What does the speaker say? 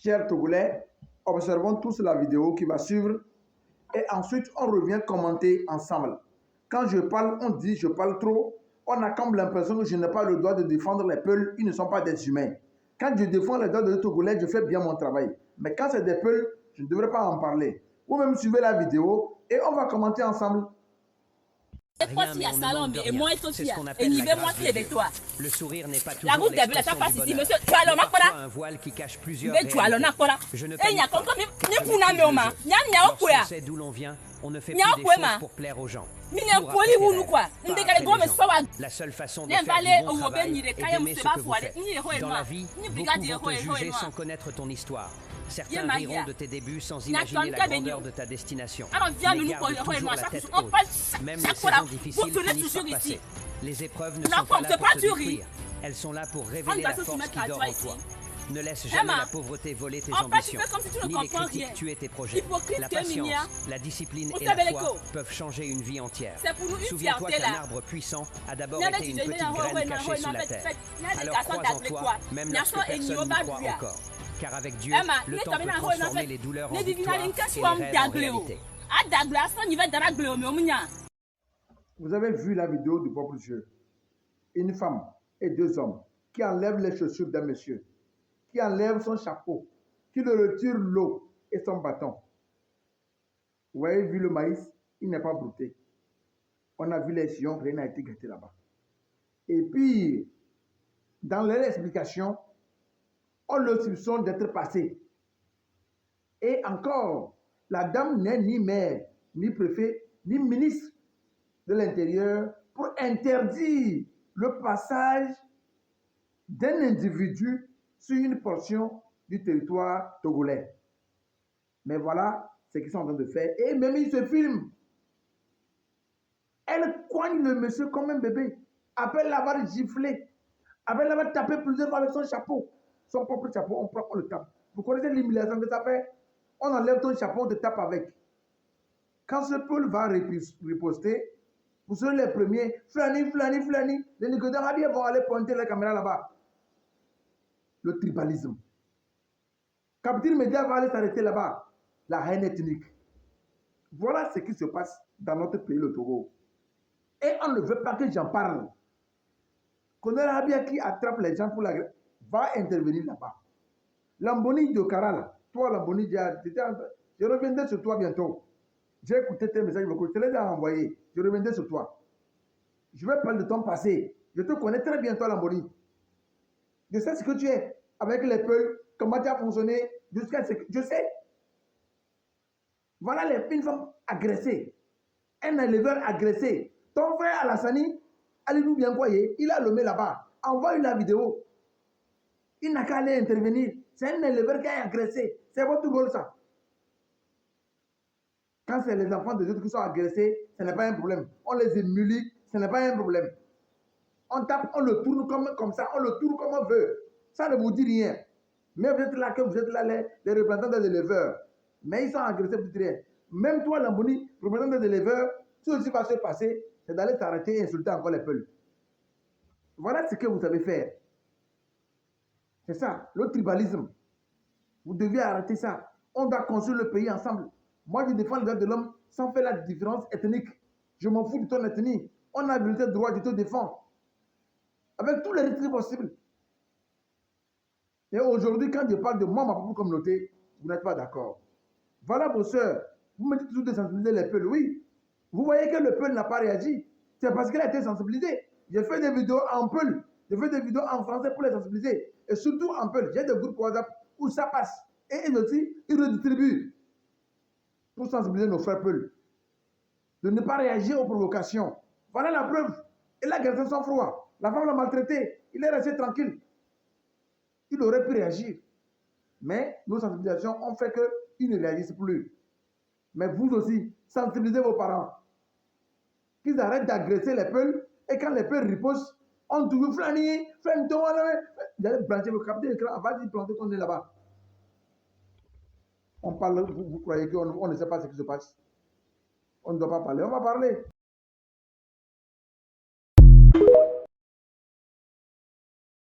Chers Togolais, observons tous la vidéo qui va suivre et ensuite on revient commenter ensemble. Quand je parle, on dit je parle trop. On a comme l'impression que je n'ai pas le droit de défendre les Peuls, ils ne sont pas des humains. Quand je défends les droits des Togolais, je fais bien mon travail. Mais quand c'est des Peuls, je ne devrais pas en parler. Vous même suivez la vidéo et on va commenter ensemble. Rien, mais on ne manque de rien. C'est ce qu'on appelle la grâce de Dieu. Le sourire n'est pas toujours l'expression du bonheur. Il y a parfois un voile qui cache plusieurs réalités. Je ne panique pas. Lorsqu'on sait d'où l'on vient, on ne fait plus des choses pour plaire aux gens. La seule façon de faire du bon travail est d'aimer ce que vous faites. Dans la vie, beaucoup vont te juger sans connaître ton histoire. Certains riront de tes débuts sans imaginer la grandeur de ta destination. Mais garde toujours la tête haute. Même les saisons difficiles finissent par passer. Les épreuves ne sont pas là pour te détruire. Elles sont là pour révéler la force qui dort en toi. Ne laisse jamais la pauvreté voler tes ambitions, ni les critiques tuer tes projets. La patience, la discipline et la foi peuvent changer une vie entière. Souviens-toi qu'un arbre puissant a d'abord été une petite graine cachée sous la terre. Alors crois en toi, même lorsque personne n'y croit encore. Car avec Dieu, le temps peut transformer les douleurs en victoire et les rêves en réalité. Vous avez vu la vidéo du peuple Dieu. Une femme et deux hommes qui enlèvent les chaussures d'un monsieur, qui enlève son chapeau, qui le retire l'eau et son bâton. Vous avez vu le maïs, il n'est pas brouté. On a vu les sillons, rien n'a été gâté là-bas. Et puis, dans leur explication, on le soupçonne d'être passé. Et encore, la dame n'est ni maire, ni préfet, ni ministre de l'Intérieur pour interdire le passage d'un individu sur une portion du territoire togolais. Mais voilà ce qu'ils sont en train de faire. Et même ils se filment. Elle coigne le monsieur comme un bébé. Après l'avoir giflé. Après l'avoir tapé plusieurs fois avec son chapeau. Son propre chapeau, on prend, on le tape. Vous connaissez l'humiliation que ça fait? On enlève ton chapeau, on te tape avec. Quand ce peuple va riposter, vous serez les premiers. Flani. Les Nicodérabiens vont aller pointer la caméra là-bas. Le tribalisme. Capitaine Média va aller s'arrêter là-bas. La haine ethnique. Voilà ce qui se passe dans notre pays, le Togo. Et on ne veut pas que j'en parle. Konarabia qui attrape les gens pour la grève va intervenir là-bas. Lamboni Diokara, là. Toi, Lamboni Dia, je reviendrai sur toi bientôt. J'ai écouté tes messages, je te les ai envoyés. Je reviendrai sur toi. Je vais parler de ton passé. Je te connais très bien, toi, Lamboni. Je sais ce que tu es. Avec les Peuls, comment tu as fonctionné, jusqu'à ce que... Je sais. Voilà une femme agressée. Un éleveur agressé. Ton frère Alassani, allez-nous bien croyer, il a nommé là-bas. Envoie-lui la vidéo. Il n'a qu'à aller intervenir. C'est un éleveur qui a agressé. C'est votre rôle, ça. Quand c'est les enfants des autres qui sont agressés, ce n'est pas un problème. On les humilie, ce n'est pas un problème. On tape, on le tourne comme ça, on le tourne comme on veut. Ça ne vous dit rien. Mais vous êtes là, que vous êtes là, les représentants des éleveurs. Mais ils sont agressés, vous dites rien. Même toi, Lambouni, représentant des éleveurs, ce qui va se passer, c'est d'aller s'arrêter et insulter encore les peuples. Voilà ce que vous savez faire. C'est ça, le tribalisme. Vous devez arrêter ça. On doit construire le pays ensemble. Moi, je défends les droits de l'homme sans faire la différence ethnique. Je m'en fous de ton ethnie. On a habilité le droit, je te défends. Avec tous les risques possibles. Et aujourd'hui, quand je parle de moi, ma propre communauté, vous n'êtes pas d'accord. Voilà vos sœurs. Vous me dites toujours de sensibiliser les peuples. Oui. Vous voyez que le peuple n'a pas réagi. C'est parce qu'il a été sensibilisé. J'ai fait des vidéos en peul. J'ai fait des vidéos en français pour les sensibiliser. Et surtout en peul. J'ai des groupes WhatsApp où ça passe. Et ils aussi, ils redistribuent. Pour sensibiliser nos frères peuls. De ne pas réagir aux provocations. Voilà la preuve. Il a gardé son froid. La femme l'a maltraité. Il est resté tranquille. Il aurait pu réagir. Mais nos sensibilisations ont fait qu'ils ne réagissent plus. Mais vous aussi, sensibilisez vos parents. Qu'ils arrêtent d'agresser les peuples. Et quand les peuples ripostent, on trouve flâner, faire une tombe. Vous allez brancher vos capteurs d'écran. Vas-y, planter ton nez là-bas. On parle, vous croyez qu'on ne sait pas ce qui se passe? On ne doit pas parler. On va parler.